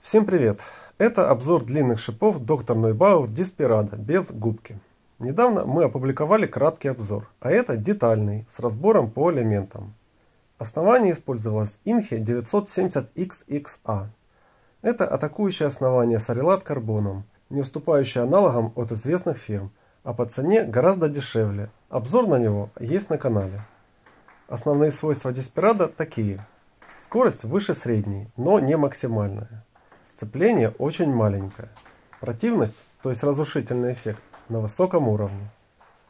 Всем привет! Это обзор длинных шипов Dr. Neubauer Desperado без губки. Недавно мы опубликовали краткий обзор, а это детальный, с разбором по элементам. Основание использовалось Inhe 970XXA. Это атакующее основание с орелат карбоном, не уступающее аналогам от известных фирм, а по цене гораздо дешевле. Обзор на него есть на канале. Основные свойства Desperado такие. Скорость выше средней, но не максимальная. Сцепление очень маленькое. Противность, то есть разрушительный эффект, на высоком уровне.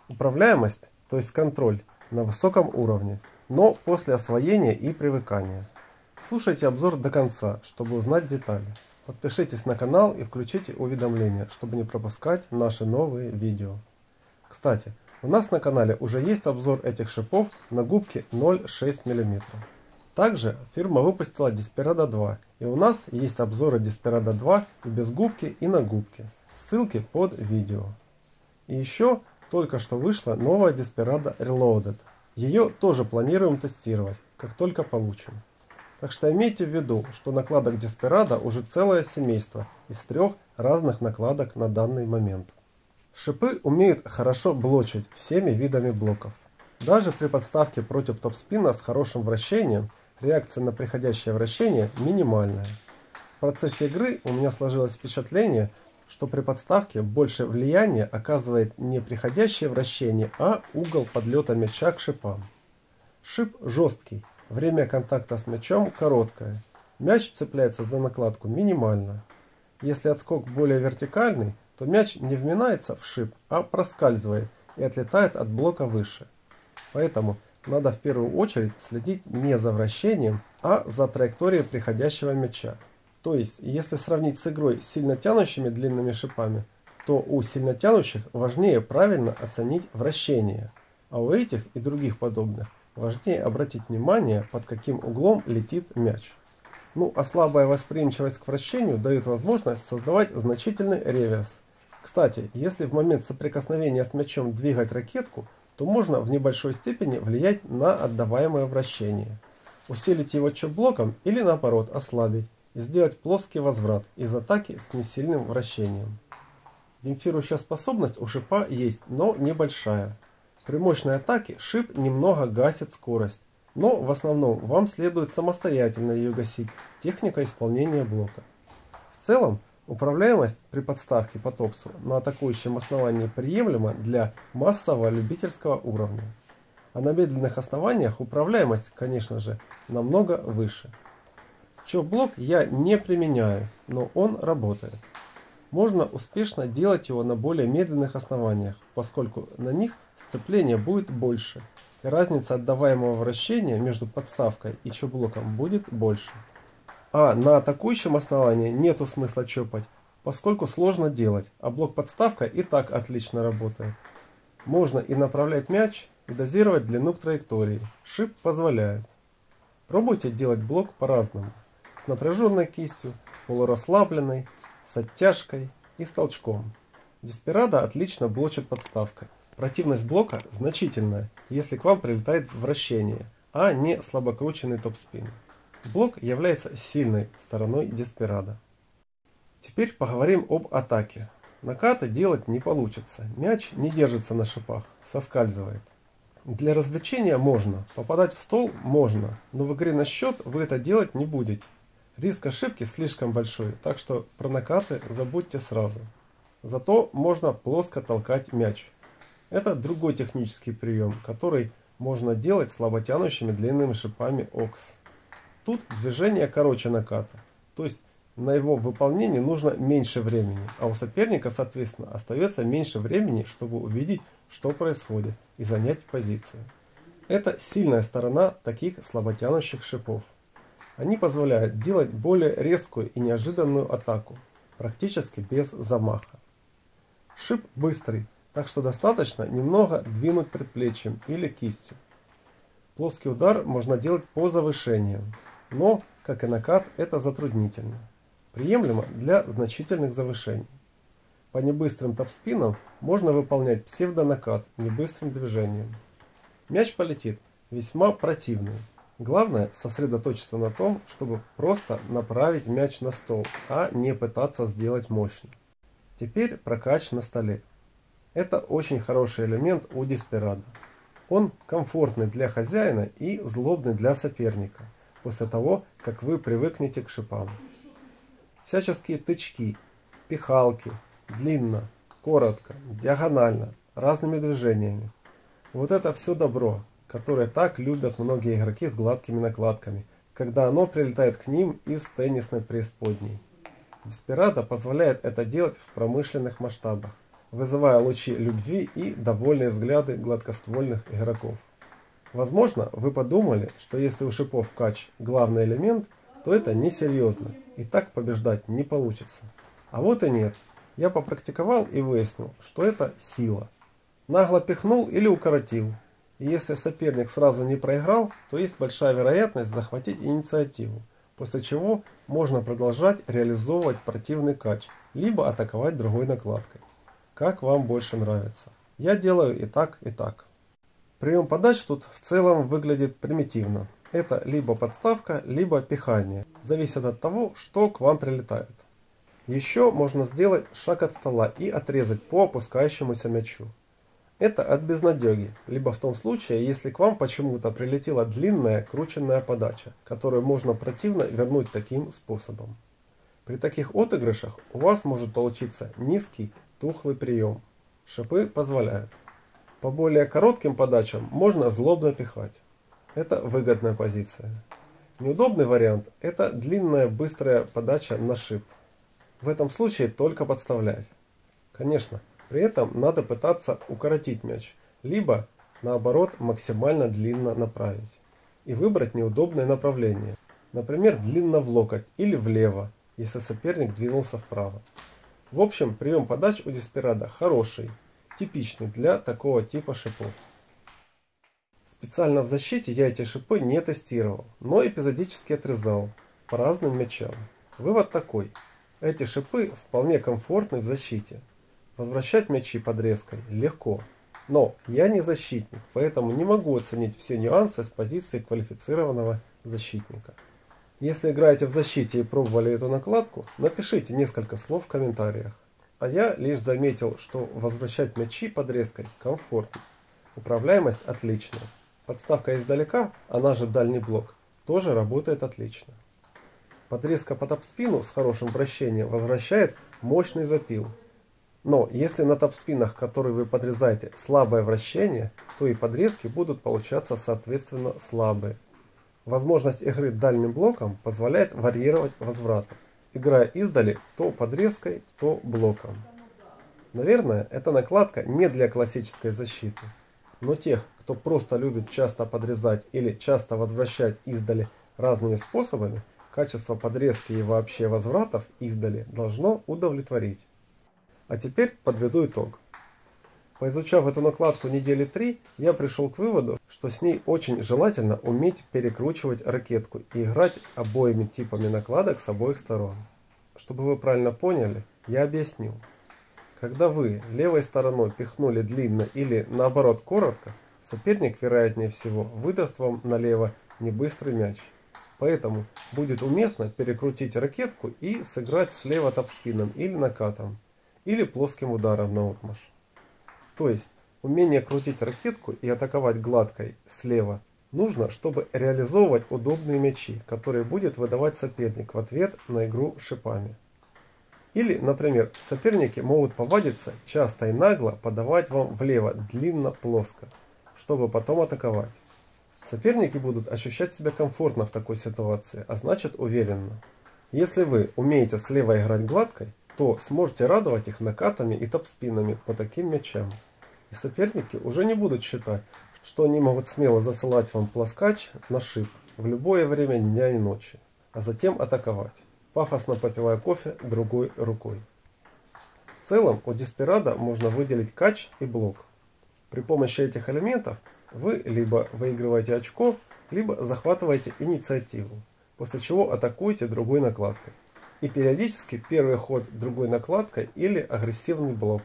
Управляемость, то есть контроль, на высоком уровне, но после освоения и привыкания. Слушайте обзор до конца, чтобы узнать детали. Подпишитесь на канал и включите уведомления, чтобы не пропускать наши новые видео. Кстати, у нас на канале уже есть обзор этих шипов на губке 0,6 мм. Также фирма выпустила Desperado 2, и у нас есть обзоры Desperado 2 и без губки, и на губке. Ссылки под видео. И еще только что вышла новая Desperado Reloaded. Ее тоже планируем тестировать, как только получим. Так что имейте в виду, что накладок Desperado уже целое семейство из 3 разных накладок на данный момент. Шипы умеют хорошо блочить всеми видами блоков. Даже при подставке против топспина с хорошим вращением реакция на приходящее вращение минимальная. В процессе игры у меня сложилось впечатление, что при подставке больше влияния оказывает не приходящее вращение, а угол подлета мяча к шипам. Шип жесткий, время контакта с мячом короткое, мяч цепляется за накладку минимально. Если отскок более вертикальный, то мяч не вминается в шип, а проскальзывает и отлетает от блока выше. Поэтому надо в первую очередь следить не за вращением, а за траекторией приходящего мяча. То есть, если сравнить с игрой с сильно тянущими длинными шипами, то у сильно тянущих важнее правильно оценить вращение, а у этих и других подобных важнее обратить внимание, под каким углом летит мяч. Ну а слабая восприимчивость к вращению дает возможность создавать значительный реверс. Кстати, если в момент соприкосновения с мячом двигать ракетку, то можно в небольшой степени влиять на отдаваемое вращение. Усилить его чоп-блоком или наоборот ослабить и сделать плоский возврат из атаки с несильным вращением. Демпфирующая способность у шипа есть, но небольшая. При мощной атаке шип немного гасит скорость, но в основном вам следует самостоятельно ее гасить, техника исполнения блока. В целом, управляемость при подставке по топсу на атакующем основании приемлема для массового любительского уровня. А на медленных основаниях управляемость, конечно же, намного выше. Чоп-блок я не применяю, но он работает. Можно успешно делать его на более медленных основаниях, поскольку на них сцепление будет больше, и разница отдаваемого вращения между подставкой и чоп-блоком будет больше. А на атакующем основании нету смысла чопать, поскольку сложно делать, а блок-подставка и так отлично работает. Можно и направлять мяч, и дозировать длину к траектории. Шип позволяет. Пробуйте делать блок по-разному. С напряженной кистью, с полурасслабленной, с оттяжкой и с толчком. Desperado отлично блочит подставкой. Противность блока значительная, если к вам прилетает вращение, а не слабокрученный топспин. Блок является сильной стороной Desperado. Теперь поговорим об атаке. Накаты делать не получится, мяч не держится на шипах, соскальзывает. Для развлечения можно, попадать в стол можно, но в игре на счет вы это делать не будете. Риск ошибки слишком большой, так что про накаты забудьте сразу. Зато можно плоско толкать мяч. Это другой технический прием, который можно делать слаботянущими длинными шипами OX. Тут движение короче наката, то есть на его выполнение нужно меньше времени, а у соперника, соответственно, остается меньше времени, чтобы увидеть, что происходит, и занять позицию. Это сильная сторона таких слаботянущих шипов. Они позволяют делать более резкую и неожиданную атаку, практически без замаха. Шип быстрый, так что достаточно немного двинуть предплечьем или кистью. Плоский удар можно делать по завышениям, но, как и накат, это затруднительно. Приемлемо для значительных завышений. По небыстрым топспинам можно выполнять псевдонакат небыстрым движением. Мяч полетит весьма противный, Главное сосредоточиться на том, чтобы просто направить мяч на стол, а не пытаться сделать мощно. Теперь про кач на столе. Это очень хороший элемент у Desperado. Он комфортный для хозяина и злобный для соперника, после того, как вы привыкнете к шипам. Всяческие тычки, пихалки, длинно, коротко, диагонально, разными движениями. Вот это все добро, которое так любят многие игроки с гладкими накладками, когда оно прилетает к ним из теннисной преисподней. Desperado позволяет это делать в промышленных масштабах, вызывая лучи любви и довольные взгляды гладкоствольных игроков. Возможно, вы подумали, что если у шипов кач главный элемент, то это несерьезно, и так побеждать не получится. А вот и нет. Я попрактиковал и выяснил, что это сила. Нагло пихнул или укоротил. И если соперник сразу не проиграл, то есть большая вероятность захватить инициативу, после чего можно продолжать реализовывать противный кач, либо атаковать другой накладкой. Как вам больше нравится. Я делаю и так, и так. Прием подач тут в целом выглядит примитивно. Это либо подставка, либо пихание. Зависит от того, что к вам прилетает. Еще можно сделать шаг от стола и отрезать по опускающемуся мячу. Это от безнадеги, либо в том случае, если к вам почему-то прилетела длинная крученная подача, которую можно противно вернуть таким способом. При таких отыгрышах у вас может получиться низкий, тухлый прием. Шипы позволяют. По более коротким подачам можно злобно пихать. Это выгодная позиция. Неудобный вариант – это длинная быстрая подача на шип. В этом случае только подставлять. Конечно, при этом надо пытаться укоротить мяч, либо наоборот максимально длинно направить. И выбрать неудобное направление. Например, длинно в локоть или влево, если соперник двинулся вправо. В общем, прием подач у Desperado хороший, типичный для такого типа шипов. Специально в защите я эти шипы не тестировал, но эпизодически отрезал по разным мячам. Вывод такой. Эти шипы вполне комфортны в защите. Возвращать мячи под резкой легко. Но я не защитник, поэтому не могу оценить все нюансы с позиции квалифицированного защитника. Если играете в защите и пробовали эту накладку, напишите несколько слов в комментариях. А я лишь заметил, что возвращать мячи под резкой комфортно. Управляемость отличная. Подставка издалека, она же дальний блок, тоже работает отлично. Подрезка по топспину с хорошим вращением возвращает мощный запил. Но если на топспинах, которые вы подрезаете, слабое вращение, то и подрезки будут получаться соответственно слабые. Возможность игры дальним блоком позволяет варьировать возвраты, играя издали то подрезкой, то блоком. Наверное, эта накладка не для классической защиты. Но тех, кто просто любит часто подрезать или часто возвращать издали разными способами, качество подрезки и вообще возвратов издали должно удовлетворить. А теперь подведу итог. Поизучав эту накладку недели 3, я пришел к выводу, что с ней очень желательно уметь перекручивать ракетку и играть обоими типами накладок с обоих сторон. Чтобы вы правильно поняли, я объясню. Когда вы левой стороной пихнули длинно или наоборот коротко, соперник, вероятнее всего, выдаст вам налево небыстрый мяч. Поэтому будет уместно перекрутить ракетку и сыграть слева топспином или накатом, или плоским ударом наотмашь. То есть, умение крутить ракетку и атаковать гладкой слева нужно, чтобы реализовывать удобные мячи, которые будет выдавать соперник в ответ на игру шипами. Или, например, соперники могут повадиться часто и нагло подавать вам влево длинно-плоско, чтобы потом атаковать. Соперники будут ощущать себя комфортно в такой ситуации, а значит уверенно. Если вы умеете слева играть гладкой, то сможете радовать их накатами и топспинами по таким мячам. И соперники уже не будут считать, что они могут смело засылать вам плоскач на шип в любое время дня и ночи, а затем атаковать, пафосно попивая кофе другой рукой. В целом у Desperado можно выделить кач и блок. При помощи этих элементов вы либо выигрываете очко, либо захватываете инициативу, после чего атакуете другой накладкой. И периодически первый ход другой накладкой или агрессивный блок,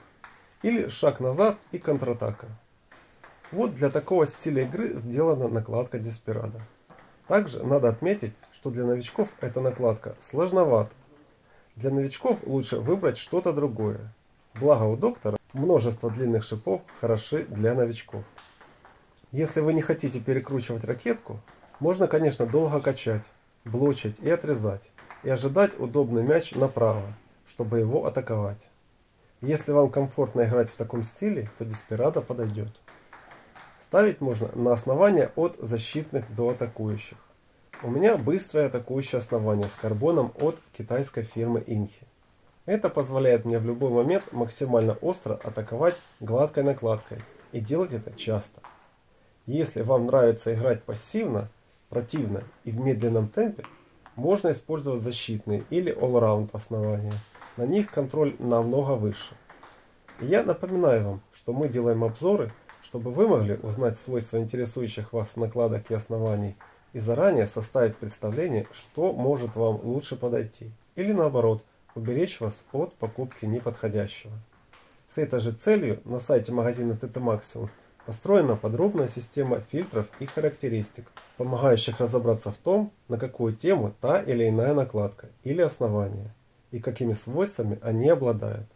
или шаг назад и контратака. Вот для такого стиля игры сделана накладка Desperado. Также надо отметить, что для новичков эта накладка сложновата. Для новичков лучше выбрать что-то другое. Благо у доктора множество длинных шипов хороши для новичков. Если вы не хотите перекручивать ракетку, можно, конечно, долго качать, блочить и отрезать, и ожидать удобный мяч направо, чтобы его атаковать. Если вам комфортно играть в таком стиле, то Desperado подойдет. Ставить можно на основание от защитных до атакующих. У меня быстрое атакующее основание с карбоном от китайской фирмы Inchi. Это позволяет мне в любой момент максимально остро атаковать гладкой накладкой и делать это часто. Если вам нравится играть пассивно, противно и в медленном темпе, можно использовать защитные или all-round основания. На них контроль намного выше. И я напоминаю вам, что мы делаем обзоры, чтобы вы могли узнать свойства интересующих вас накладок и оснований и заранее составить представление, что может вам лучше подойти. Или наоборот, уберечь вас от покупки неподходящего. С этой же целью на сайте магазина TT Maximum построена подробная система фильтров и характеристик, помогающих разобраться в том, на какую тему та или иная накладка или основание, и какими свойствами они обладают.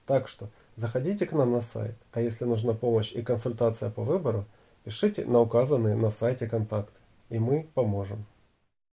Так что заходите к нам на сайт, а если нужна помощь и консультация по выбору, пишите на указанные на сайте контакты, и мы поможем.